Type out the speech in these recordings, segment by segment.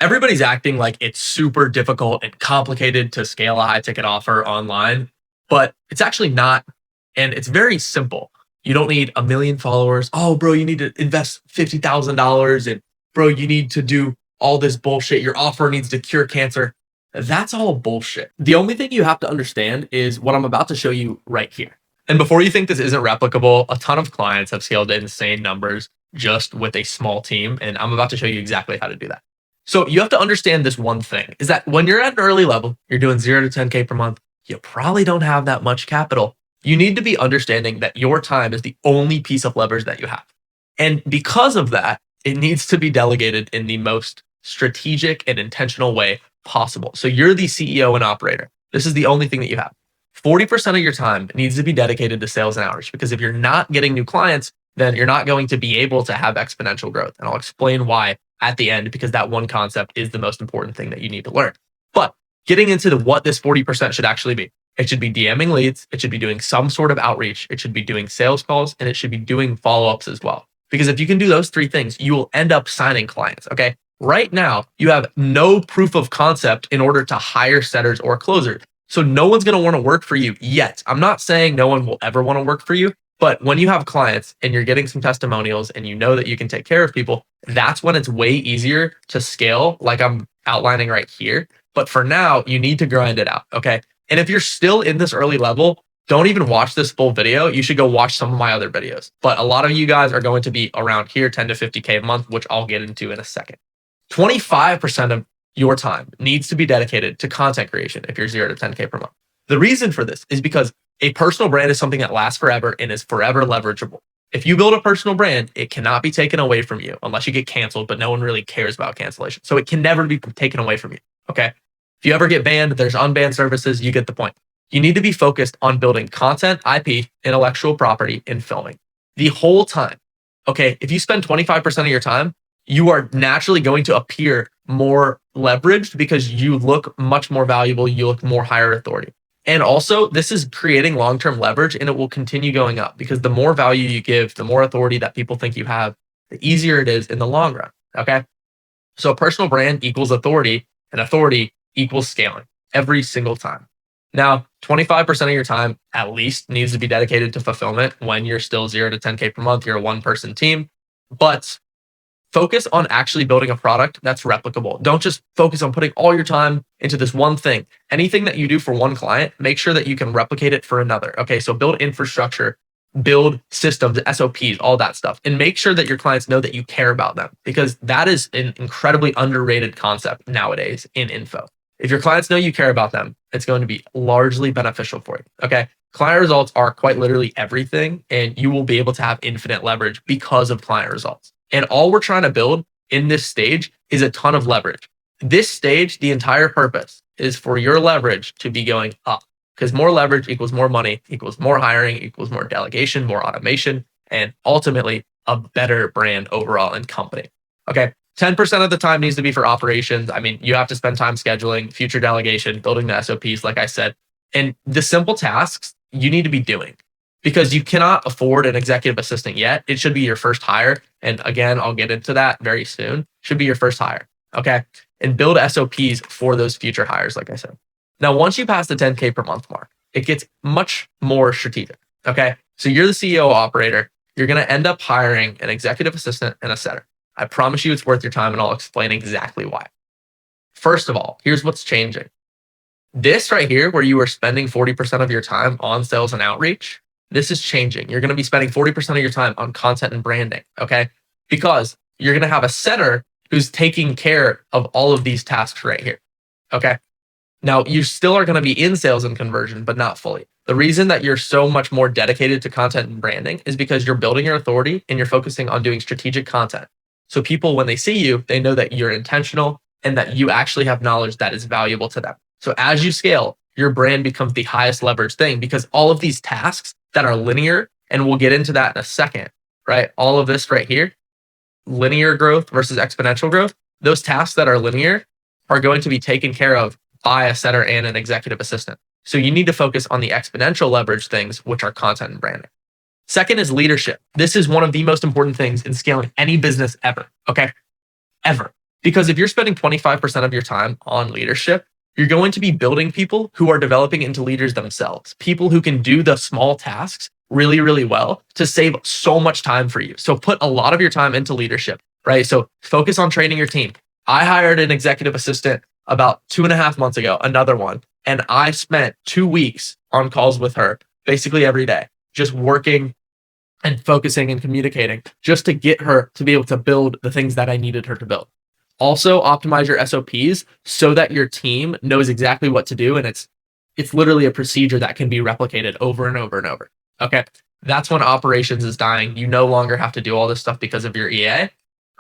Everybody's acting like it's super difficult and complicated to scale a high ticket offer online, but it's actually not. And it's very simple. You don't need a million followers. Oh, bro, you need to invest $50,000. And bro, you need to do all this bullshit. Your offer needs to cure cancer. That's all bullshit. The only thing you have to understand is what I'm about to show you right here. And before you think this isn't replicable, a ton of clients have scaled to insane numbers just with a small team. And I'm about to show you exactly how to do that. So you have to understand this one thing is that when you're at an early level, you're doing 0 to 10K per month, you probably don't have that much capital. You need to be understanding that your time is the only piece of leverage that you have. And because of that, it needs to be delegated in the most strategic and intentional way possible. So you're the CEO and operator. This is the only thing that you have. 40% of your time needs to be dedicated to sales and outreach, because if you're not getting new clients, then you're not going to be able to have exponential growth. And I'll explain why at the end, because that one concept is the most important thing that you need to learn. But getting into what this 40% should actually be. It should be DMing leads. It should be doing some sort of outreach. It should be doing sales calls, and it should be doing follow-ups as well. Because if you can do those three things, you will end up signing clients. Okay. Right now, you have no proof of concept in order to hire setters or closers. So no one's going to want to work for you yet. I'm not saying no one will ever want to work for you, but when you have clients and you're getting some testimonials and you know that you can take care of people, that's when it's way easier to scale, like I'm outlining right here. But for now, you need to grind it out. Okay. And if you're still in this early level, don't even watch this full video. You should go watch some of my other videos. But a lot of you guys are going to be around here, 10 to 50K a month, which I'll get into in a second. 25% of your time needs to be dedicated to content creation if you're 0 to 10K per month. The reason for this is because a personal brand is something that lasts forever and is forever leverageable. If you build a personal brand, it cannot be taken away from you unless you get canceled, but no one really cares about cancellation. So it can never be taken away from you. Okay. If you ever get banned, there's unbanned services, you get the point. You need to be focused on building content, IP, intellectual property, and filming the whole time. Okay. If you spend 25% of your time, you are naturally going to appear more leveraged because you look much more valuable. You look more higher authority. And also, this is creating long-term leverage, and it will continue going up because the more value you give, the more authority that people think you have, the easier it is in the long run. Okay. So a personal brand equals authority, and authority equals scaling every single time. Now, 25% of your time at least needs to be dedicated to fulfillment when you're still 0 to 10K per month. You're a one-person team, but focus on actually building a product that's replicable. Don't just focus on putting all your time into this one thing. Anything that you do for one client, make sure that you can replicate it for another. Okay, so build infrastructure, build systems, SOPs, all that stuff, and make sure that your clients know that you care about them, because that is an incredibly underrated concept nowadays in info. If your clients know you care about them, it's going to be largely beneficial for you. Okay. Client results are quite literally everything, and you will be able to have infinite leverage because of client results. And all we're trying to build in this stage is a ton of leverage. This stage, the entire purpose is for your leverage to be going up, because more leverage equals more money, equals more hiring, equals more delegation, more automation, and ultimately a better brand overall and company. Okay. 10% of the time needs to be for operations. I mean, you have to spend time scheduling, future delegation, building the SOPs, like I said. And the simple tasks you need to be doing, because you cannot afford an executive assistant yet. It should be your first hire. And again, I'll get into that very soon. Should be your first hire. Okay. And build SOPs for those future hires, like I said. Now, once you pass the 10K per month mark, it gets much more strategic. Okay. So you're the CEO operator. You're going to end up hiring an executive assistant and a setter. I promise you it's worth your time, and I'll explain exactly why. First of all, here's what's changing. This right here, where you are spending 40% of your time on sales and outreach, this is changing. You're going to be spending 40% of your time on content and branding, okay? Because you're going to have a setter who's taking care of all of these tasks right here, okay? Now, you still are going to be in sales and conversion, but not fully. The reason that you're so much more dedicated to content and branding is because you're building your authority and you're focusing on doing strategic content. So people, when they see you, they know that you're intentional and that you actually have knowledge that is valuable to them. So as you scale, your brand becomes the highest leverage thing, because all of these tasks that are linear, and we'll get into that in a second, right? All of this right here, linear growth versus exponential growth, those tasks that are linear are going to be taken care of by a setter and an executive assistant. So you need to focus on the exponential leverage things, which are content and branding. Second is leadership. This is one of the most important things in scaling any business ever, okay? Ever. Because if you're spending 25% of your time on leadership, you're going to be building people who are developing into leaders themselves, people who can do the small tasks really, really well to save so much time for you. So put a lot of your time into leadership, right? So focus on training your team. I hired an executive assistant about 2.5 months ago, another one, and I spent 2 weeks on calls with her basically every day, just working and focusing and communicating just to get her to be able to build the things that I needed her to build. Also, optimize your SOPs so that your team knows exactly what to do, and it's literally a procedure that can be replicated over and over and over. Okay, that's when operations is dying. You no longer have to do all this stuff because of your EA,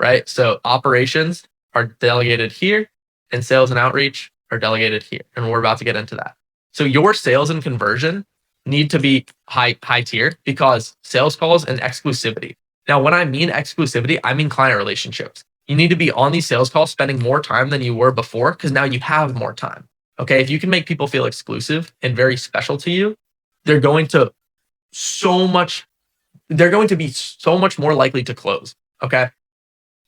right? So operations are delegated here, and sales and outreach are delegated here, and we're about to get into that. So your sales and conversion need to be high tier because sales calls and exclusivity. Now, when I mean exclusivity, I mean client relationships. You need to be on these sales calls spending more time than you were before because now you have more time. Okay. If you can make people feel exclusive and very special to you, they're going to so much, they're going to be so much more likely to close. Okay.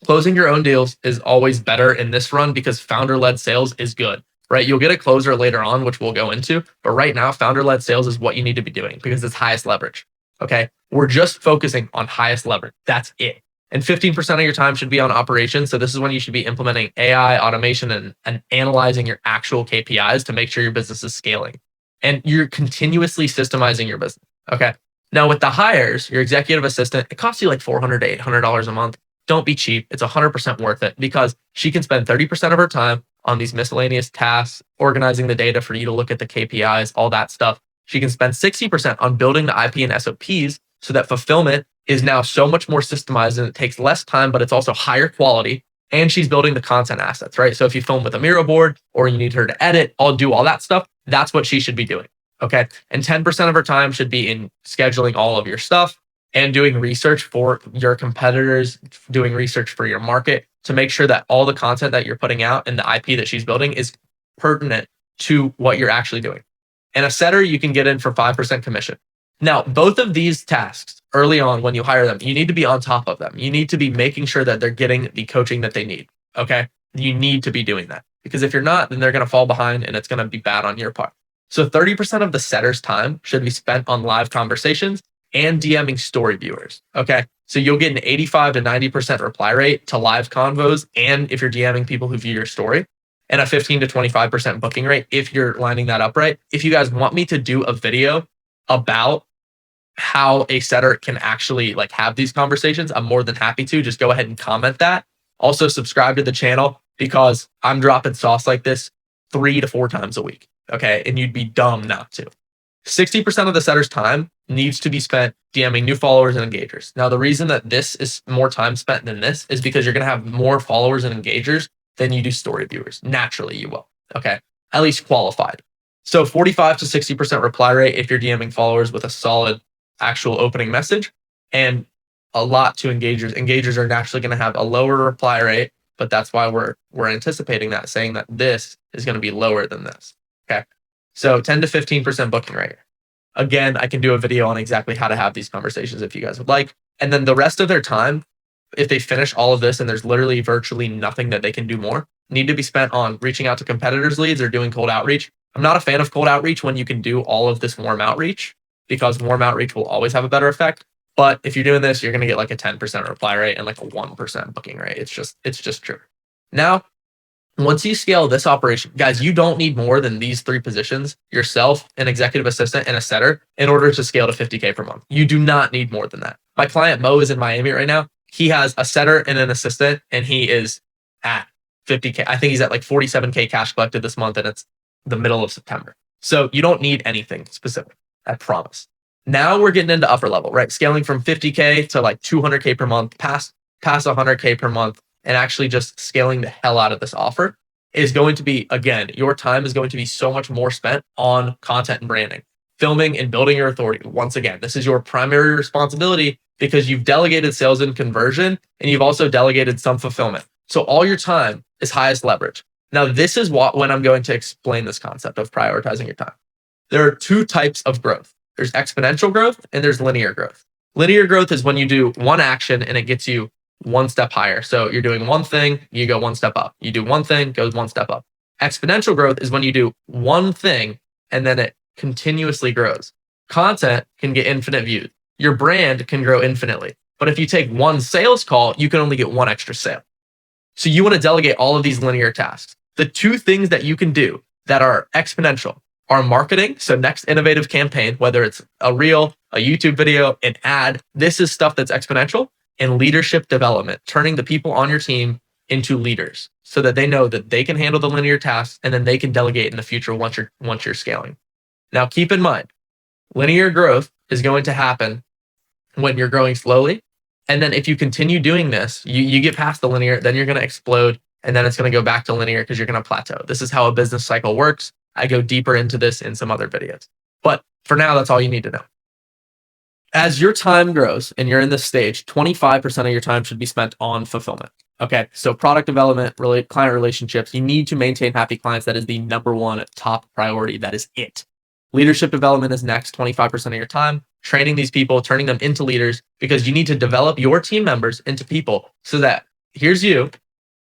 Closing your own deals is always better in this run because founder-led sales is good, right? You'll get a closer later on, which we'll go into. But right now, founder-led sales is what you need to be doing because it's highest leverage. Okay. We're just focusing on highest leverage. That's it. And 15% of your time should be on operations. So this is when you should be implementing AI, automation, and analyzing your actual KPIs to make sure your business is scaling. And you're continuously systemizing your business. Okay. Now with the hires, your executive assistant, it costs you like $400 to $800 a month. Don't be cheap. It's 100% worth it because she can spend 30% of her time on these miscellaneous tasks, organizing the data for you to look at the KPIs, all that stuff. She can spend 60% on building the IP and SOPs so that fulfillment is now so much more systemized and it takes less time, but it's also higher quality. And she's building the content assets, right? So if you film with a Miro board or you need her to edit, I'll do all that stuff. That's what she should be doing. Okay. And 10% of her time should be in scheduling all of your stuff and doing research for your competitors, doing research for your market to make sure that all the content that you're putting out and the IP that she's building is pertinent to what you're actually doing. And a setter you can get in for 5% commission. Now, both of these tasks early on when you hire them, you need to be on top of them. You need to be making sure that they're getting the coaching that they need. Okay. You need to be doing that because if you're not, then they're going to fall behind and it's going to be bad on your part. So 30% of the setter's time should be spent on live conversations and DMing story viewers. Okay. So you'll get an 85 to 90% reply rate to live convos. And if you're DMing people who view your story, and a 15 to 25% booking rate, if you're lining that up right. If you guys want me to do a video about how a setter can actually like have these conversations, I'm more than happy to. Just go ahead and comment that. Also subscribe to the channel because I'm dropping sauce like this 3 to 4 times a week. Okay. And you'd be dumb not to. 60% of the setter's time needs to be spent DMing new followers and engagers. Now, the reason that this is more time spent than this is because you're going to have more followers and engagers than you do story viewers. Naturally, you will. Okay. At least qualified. So 45 to 60% reply rate if you're DMing followers with a solid actual opening message, and a lot to engagers. Engagers are naturally going to have a lower reply rate, but that's why we're anticipating that, saying that this is going to be lower than this. Okay. So 10 to 15% booking rate. Again, I can do a video on exactly how to have these conversations if you guys would like. And then the rest of their time, if they finish all of this and there's literally virtually nothing that they can do more, need to be spent on reaching out to competitors' leads or doing cold outreach. I'm not a fan of cold outreach when you can do all of this warm outreach because warm outreach will always have a better effect. But if you're doing this, you're going to get like a 10% reply rate and like a 1% booking rate. It's just true. Now, once you scale this operation, guys, you don't need more than these 3 positions, yourself, an executive assistant, and a setter in order to scale to 50K per month. You do not need more than that. My client Mo is in Miami right now. He has a setter and an assistant, and he is at 50K. I think he's at like 47K cash collected this month, and it's the middle of September. So you don't need anything specific, I promise. Now we're getting into upper level, right? Scaling from 50K to like 200K per month, past 100K per month, and actually just scaling the hell out of this offer is going to be, again, your time is going to be so much more spent on content and branding, filming and building your authority. Once again, this is your primary responsibility because you've delegated sales and conversion and you've also delegated some fulfillment. So all your time is highest leverage. Now, this is when I'm going to explain this concept of prioritizing your time. There are 2 types of growth. There's exponential growth and there's linear growth. Linear growth is when you do one action and it gets you one step higher. So you're doing one thing, you go one step up. You do one thing, goes one step up. Exponential growth is when you do one thing and then it continuously grows. Content can get infinite views. Your brand can grow infinitely. But if you take one sales call, you can only get one extra sale. So you want to delegate all of these linear tasks. The two things that you can do that are exponential are marketing. So next innovative campaign, whether it's a reel, a YouTube video, an ad, this is stuff that's exponential. And leadership development, turning the people on your team into leaders so that they know that they can handle the linear tasks and then they can delegate in the future once you're scaling. Now, keep in mind, linear growth is going to happen when you're growing slowly. And then if you continue doing this, you get past the linear, then you're going to explode. And then it's going to go back to linear because you're going to plateau. This is how a business cycle works. I go deeper into this in some other videos. But for now, that's all you need to know. As your time grows and you're in this stage, 25% of your time should be spent on fulfillment. Okay, so product development, client relationships, you need to maintain happy clients. That is the number one top priority. That is it. Leadership development is next, 25% of your time. Training these people, turning them into leaders, because you need to develop your team members into people so that here's you,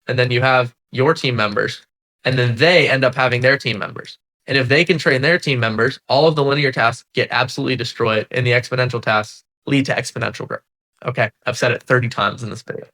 and then you have your team members, and then they end up having their team members. And if they can train their team members, all of the linear tasks get absolutely destroyed, and the exponential tasks lead to exponential growth. Okay, I've said it 30 times in this video.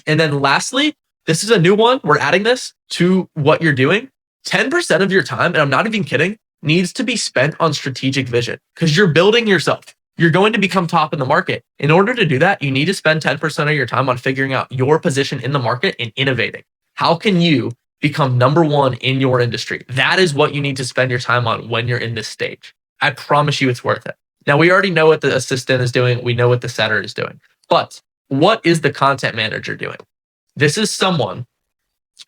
And then lastly, this is a new one. We're adding this to what you're doing. 10% of your time, and I'm not even kidding, needs to be spent on strategic vision because you're building yourself. You're going to become top in the market. In order to do that, you need to spend 10% of your time on figuring out your position in the market and innovating. How can you become number one in your industry? That is what you need to spend your time on when you're in this stage. I promise you it's worth it. Now, we already know what the assistant is doing. We know what the setter is doing. But what is the content manager doing? This is someone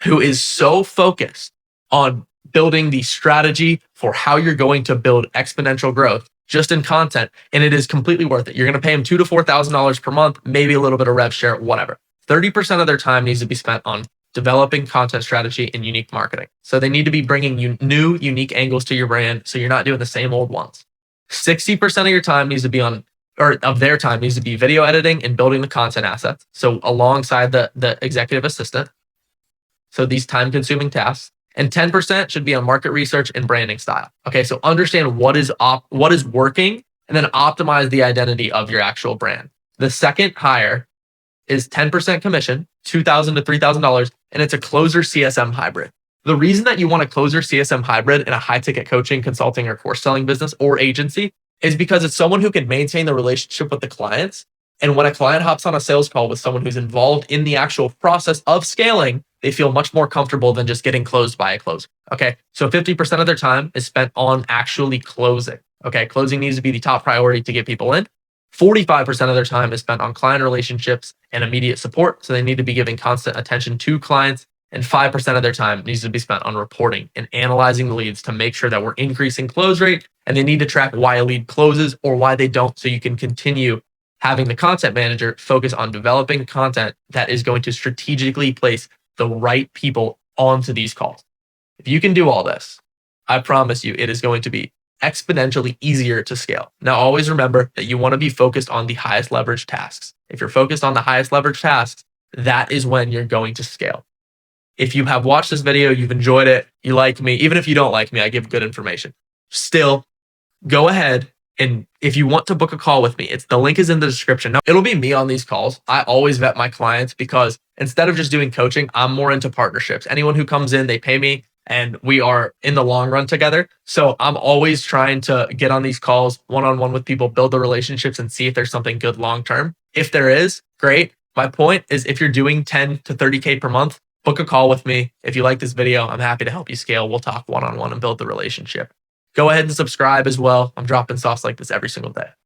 who is so focused on building the strategy for how you're going to build exponential growth just in content, and it is completely worth it. You're going to pay them $2,000 to $4,000 per month, maybe a little bit of rev share, whatever. 30% of their time needs to be spent on developing content strategy and unique marketing. So they need to be bringing you new, unique angles to your brand, so you're not doing the same old ones. 60% of your time needs to be of their time needs to be video editing and building the content assets. So alongside the executive assistant. So these time-consuming tasks. And 10% should be on market research and branding style. Okay, so understand what is working and then optimize the identity of your actual brand. The second hire is 10% commission, $2,000 to $3,000, and it's a closer CSM hybrid. The reason that you want a closer CSM hybrid in a high-ticket coaching, consulting, or course selling business or agency is because it's someone who can maintain the relationship with the clients. And when a client hops on a sales call with someone who's involved in the actual process of scaling, they feel much more comfortable than just getting closed by a closer. Okay, so 50% of their time is spent on actually closing. Okay, closing needs to be the top priority to get people in. 45% of their time is spent on client relationships and immediate support. So they need to be giving constant attention to clients. And 5% of their time needs to be spent on reporting and analyzing the leads to make sure that we're increasing close rate. And they need to track why a lead closes or why they don't, so you can continue having the content manager focus on developing content that is going to strategically place the right people onto these calls. If you can do all this, I promise you it is going to be exponentially easier to scale. Now, always remember that you want to be focused on the highest leverage tasks. If you're focused on the highest leverage tasks, that is when you're going to scale. If you have watched this video, you've enjoyed it, you like me, even if you don't like me, I give good information. Still, go ahead. And if you want to book a call with me, the link is in the description. Now, it'll be me on these calls. I always vet my clients because instead of just doing coaching, I'm more into partnerships. Anyone who comes in, they pay me and we are in the long run together. So I'm always trying to get on these calls one-on-one with people, build the relationships and see if there's something good long-term. If there is, great. My point is if you're doing 10 to 30K per month, book a call with me. If you like this video, I'm happy to help you scale. We'll talk one-on-one and build the relationship. Go ahead and subscribe as well. I'm dropping sauce like this every single day.